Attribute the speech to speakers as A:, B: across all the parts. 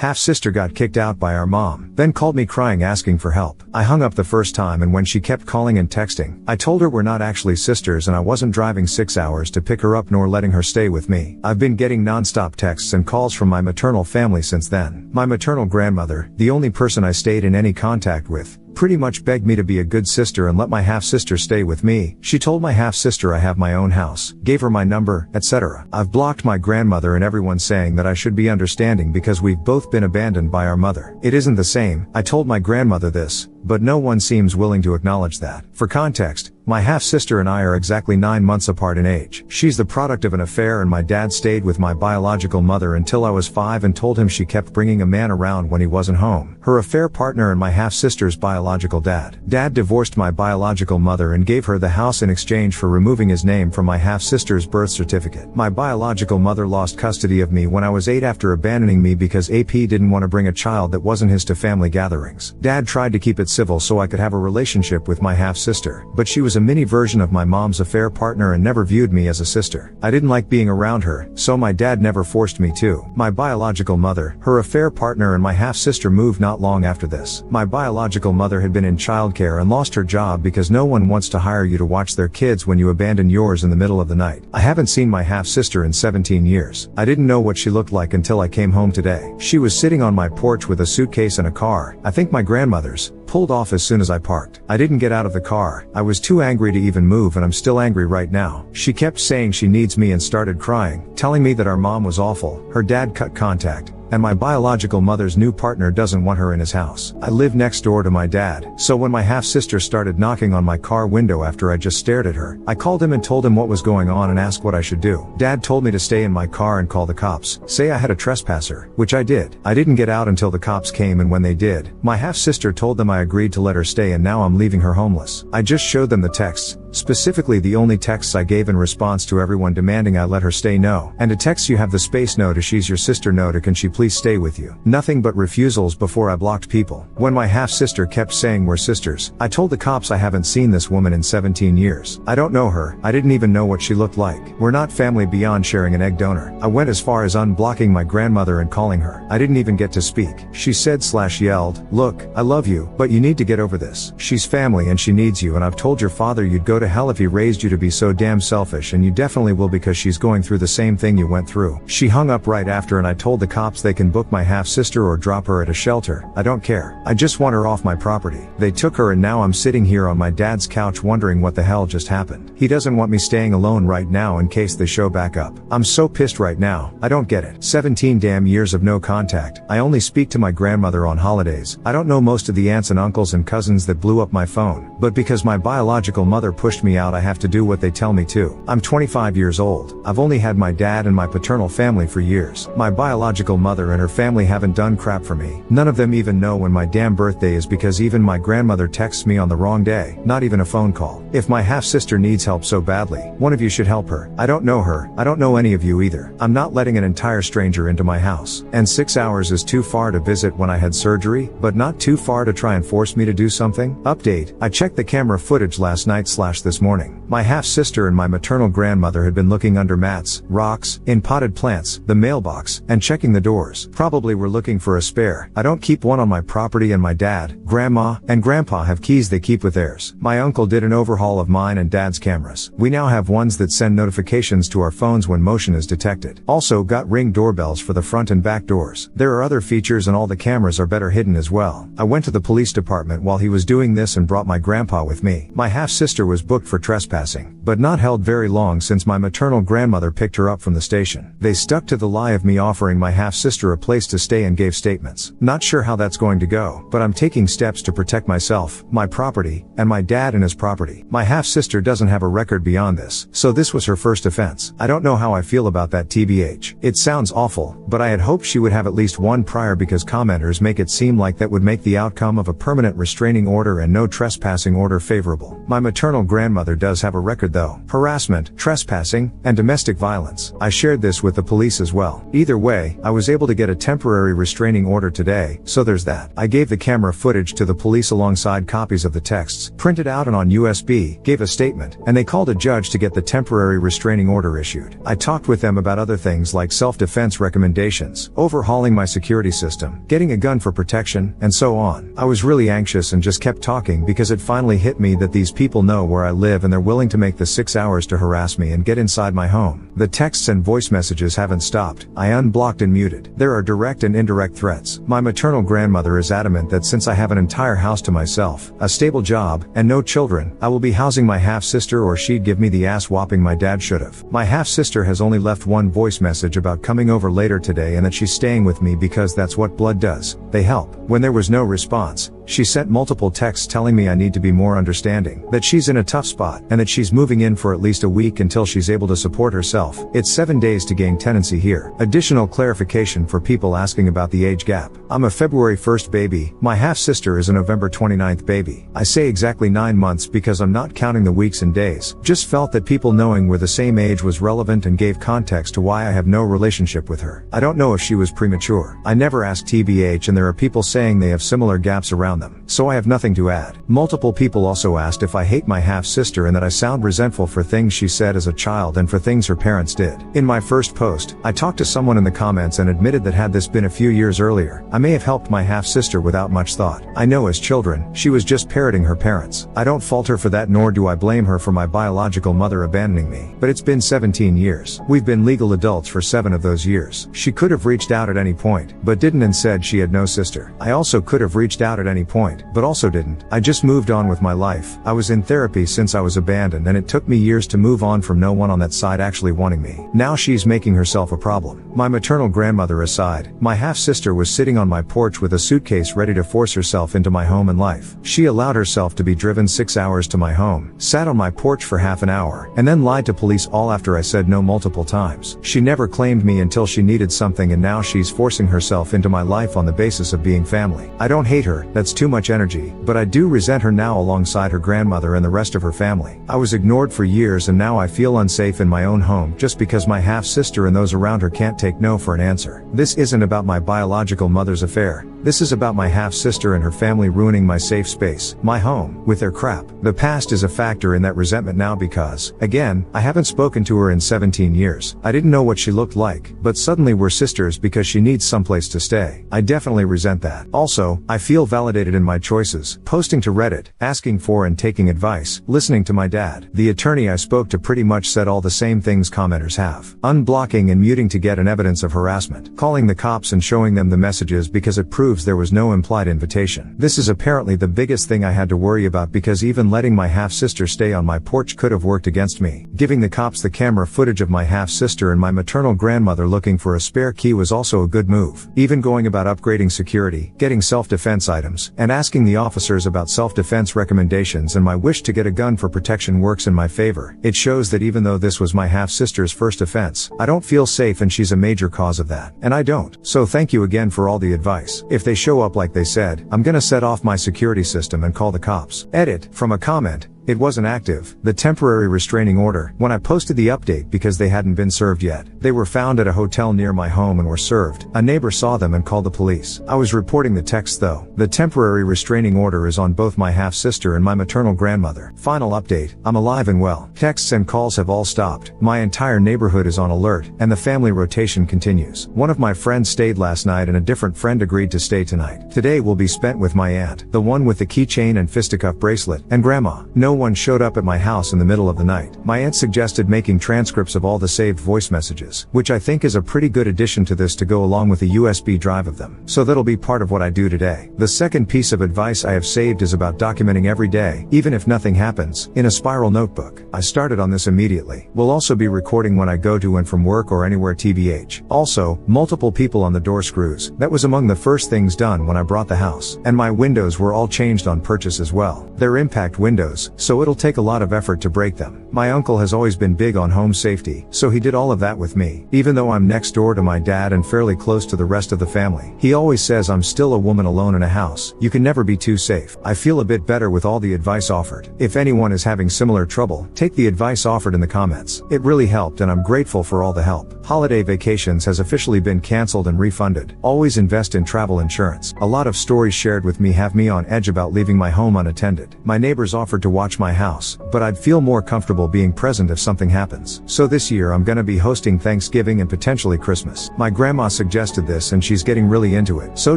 A: half-sister got kicked out by our mom, then called me crying asking for help. I hung up the first time, and when she kept calling and texting, I told her we're not actually sisters and I wasn't driving 6 hours to pick her up nor letting her stay with me. I've been getting non-stop texts and calls from my maternal family since then. My maternal grandmother, the only person I stayed in any contact with, pretty much begged me to be a good sister and let my half-sister stay with me. She told my half-sister I have my own house, gave her my number, etc. I've blocked my grandmother and everyone saying that I should be understanding because we've both been abandoned by our mother. It isn't the same. I told my grandmother this, but no one seems willing to acknowledge that. For context, my half-sister and I are exactly 9 months apart in age. She's the product of an affair and my dad stayed with my biological mother until I was 5 and told him she kept bringing a man around when he wasn't home. Her affair partner and my half-sister's biological dad. Dad divorced my biological mother and gave her the house in exchange for removing his name from my half-sister's birth certificate. My biological mother lost custody of me when I was 8 after abandoning me because AP didn't want to bring a child that wasn't his to family gatherings. Dad tried to keep it civil so I could have a relationship with my half-sister, but she was a mini version of my mom's affair partner and never viewed me as a sister. I didn't like being around her, so my dad never forced me to. My biological mother, her affair partner and my half-sister moved not long after this. My biological mother had been in childcare and lost her job because no one wants to hire you to watch their kids when you abandon yours in the middle of the night. I haven't seen my half-sister in 17 years. I didn't know what she looked like until I came home today. She was sitting on my porch with a suitcase and a car, I think my grandmother's, pulled off as soon as I parked. I didn't get out of the car. I was too angry to even move and I'm still angry right now. She kept saying she needs me and started crying, telling me that our mom was awful, her dad cut contact, and my biological mother's new partner doesn't want her in his house. I live next door to my dad, so when my half-sister started knocking on my car window after I just stared at her, I called him and told him what was going on and asked what I should do. Dad told me to stay in my car and call the cops, say I had a trespasser, which I did. I didn't get out until the cops came, and when they did, my half-sister told them I agreed to let her stay and now I'm leaving her homeless. I just showed them the texts, specifically the only texts I gave in response to everyone demanding I let her stay no. And a text you have the space no to she's your sister no to can she please stay with you. Nothing but refusals before I blocked people. When my half-sister kept saying we're sisters, I told the cops I haven't seen this woman in 17 years. I don't know her. I didn't even know what she looked like. We're not family beyond sharing an egg donor. I went as far as unblocking my grandmother and calling her. I didn't even get to speak. She said/yelled, "Look, I love you, but you need to get over this. She's family and she needs you, and I've told your father you'd go to hell if he raised you to be so damn selfish, and you definitely will because she's going through the same thing you went through." She hung up right after and I told the cops they can book my half-sister or drop her at a shelter. I don't care. I just want her off my property. They took her and now I'm sitting here on my dad's couch wondering what the hell just happened. He doesn't want me staying alone right now in case they show back up. I'm so pissed right now. I don't get it. 17 damn years of no contact. I only speak to my grandmother on holidays. I don't know most of the aunts and uncles and cousins that blew up my phone, but because my biological mother pushed me out I have to do what they tell me to. I'm 25 years old. I've only had my dad and my paternal family for years. My biological mother and her family haven't done crap for me. None of them even know when my damn birthday is because even my grandmother texts me on the wrong day, not even a phone call. If my half-sister needs help so badly, one of you should help her. I don't know her. I don't know any of you either. I'm not letting an entire stranger into my house. And 6 hours is too far to visit when I had surgery, but not too far to try and force me to do something. Update: I checked the camera footage last night/this morning. My half-sister and my maternal grandmother had been looking under mats, rocks, in potted plants, the mailbox, and checking the doors. Probably were looking for a spare. I don't keep one on my property and my dad, grandma, and grandpa have keys they keep with theirs. My uncle did an overhaul of mine and dad's cameras. We now have ones that send notifications to our phones when motion is detected. Also got Ring doorbells for the front and back doors. There are other features and all the cameras are better hidden as well. I went to the police department while he was doing this and brought my grandpa with me. My half-sister was booked for trespassing, but not held very long since my maternal grandmother picked her up from the station. They stuck to the lie of me offering my half-sister a place to stay and gave statements. Not sure how that's going to go, but I'm taking steps to protect myself, my property, and my dad and his property. My half-sister doesn't have a record beyond this, so this was her first offense. I don't know how I feel about that tbh. It sounds awful, but I had hoped she would have at least one prior because commenters make it seem like that would make the outcome of a permanent restraining order and no trespassing order favorable. My maternal grandmother does have a record though. Harassment, trespassing, and domestic violence. I shared this with the police as well. Either way, I was able to get a temporary restraining order today, so there's that. I gave the camera footage to the police alongside copies of the texts, printed out and on USB, gave a statement, and they called a judge to get the temporary restraining order issued. I talked with them about other things like self-defense recommendations, overhauling my security system, getting a gun for protection, and so on. I was really anxious and just kept talking because it finally hit me that these people know where I live and they're willing to make the 6 hours to harass me and get inside my home. The texts and voice messages haven't stopped. I unblocked and muted. There are direct and indirect threats. My maternal grandmother is adamant that since I have an entire house to myself, a stable job, and no children, I will be housing my half-sister or she'd give me the ass whopping my dad should've. My half-sister has only left one voice message about coming over later today and that she's staying with me because that's what blood does. They help. When there was no response, she sent multiple texts telling me I need to be more understanding, that she's in a tough spot, and that she's moving in for at least a week until she's able to support herself. It's 7 days to gain tenancy here. Additional clarification for people asking about the age gap. I'm a February 1st baby, my half-sister is a November 29th baby. I say exactly 9 months because I'm not counting the weeks and days. Just felt that people knowing we're the same age was relevant and gave context to why I have no relationship with her. I don't know if she was premature. I never asked TBH and there are people saying they have similar gaps around them, so I have nothing to add. Multiple people also asked if I hate my half-sister and that I sound resentful for things she said as a child and for things her parents did. In my first post, I talked to someone in the comments and admitted that had this been a few years earlier, I may have helped my half-sister without much thought. I know as children, she was just parroting her parents. I don't fault her for that, nor do I blame her for my biological mother abandoning me. But it's been 17 years. We've been legal adults for 7 of those years. She could have reached out at any point, but didn't, and said she had no sister. I also could have reached out at any point, but also didn't. I just moved on with my life. I was in therapy since I was abandoned and it took me years to move on from no one on that side actually wanting me. Now she's making herself a problem. My maternal grandmother aside, my half-sister was sitting on my porch with a suitcase ready to force herself into my home and life. She allowed herself to be driven 6 hours to my home, sat on my porch for half an hour, and then lied to police all after I said no multiple times. She never claimed me until she needed something, and now she's forcing herself into my life on the basis of being family. I don't hate her, that's too much energy, but I do resent her now alongside her grandmother and the rest of her family. I was ignored for years and now I feel unsafe in my own home just because my half-sister and those around her can't take no for an answer. This isn't about my biological mother's affair. This is about my half-sister and her family ruining my safe space, my home, with their crap. The past is a factor in that resentment now because, again, I haven't spoken to her in 17 years. I didn't know what she looked like, but suddenly we're sisters because she needs someplace to stay. I definitely resent that. Also, I feel validated in my choices, posting to Reddit, asking for and taking advice, listening to my dad. The attorney I spoke to pretty much said all the same things commenters have. Unblocking and muting to get an evidence of harassment. Calling the cops and showing them the messages because it proves there was no implied invitation. This is apparently the biggest thing I had to worry about because even letting my half-sister stay on my porch could have worked against me. Giving the cops the camera footage of my half-sister and my maternal grandmother looking for a spare key was also a good move. Even going about upgrading security, getting self-defense items, and asking the officers about self-defense recommendations and my wish to get a gun for protection works in my favor. It shows that even though this was my half-sister's first offense, I don't feel safe and she's a major cause of that. And I don't. So thank you again for all the advice. If they show up like they said, I'm gonna set off my security system and call the cops. Edit, from a comment. It wasn't active, the temporary restraining order, when I posted the update because they hadn't been served yet. They were found at a hotel near my home and were served. A neighbor saw them and called the police. I was reporting the text though. The temporary restraining order is on both my half-sister and my maternal grandmother. Final update, I'm alive and well. Texts and calls have all stopped. My entire neighborhood is on alert, and the family rotation continues. One of my friends stayed last night and a different friend agreed to stay tonight. Today will be spent with my aunt, the one with the keychain and fisticuff bracelet, and grandma. No one showed up at my house in the middle of the night. My aunt suggested making transcripts of all the saved voice messages, which I think is a pretty good addition to this to go along with a USB drive of them. So that'll be part of what I do today. The second piece of advice I have saved is about documenting every day, even if nothing happens, in a spiral notebook. I started on this immediately. We'll also be recording when I go to and from work or anywhere TBH. Also, multiple people on the door screws. That was among the first things done when I brought the house. And my windows were all changed on purchase as well. They're impact windows, so it'll take a lot of effort to break them. My uncle has always been big on home safety, so he did all of that with me. Even though I'm next door to my dad and fairly close to the rest of the family, he always says I'm still a woman alone in a house. You can never be too safe. I feel a bit better with all the advice offered. If anyone is having similar trouble, take the advice offered in the comments. It really helped and I'm grateful for all the help. Holiday vacations has officially been cancelled and refunded. Always invest in travel insurance. A lot of stories shared with me have me on edge about leaving my home unattended. My neighbors offered to watch my house, but I'd feel more comfortable being present if something happens. So this year I'm gonna be hosting Thanksgiving and potentially Christmas. My grandma suggested this and she's getting really into it. So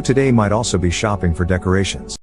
A: today might also be shopping for decorations.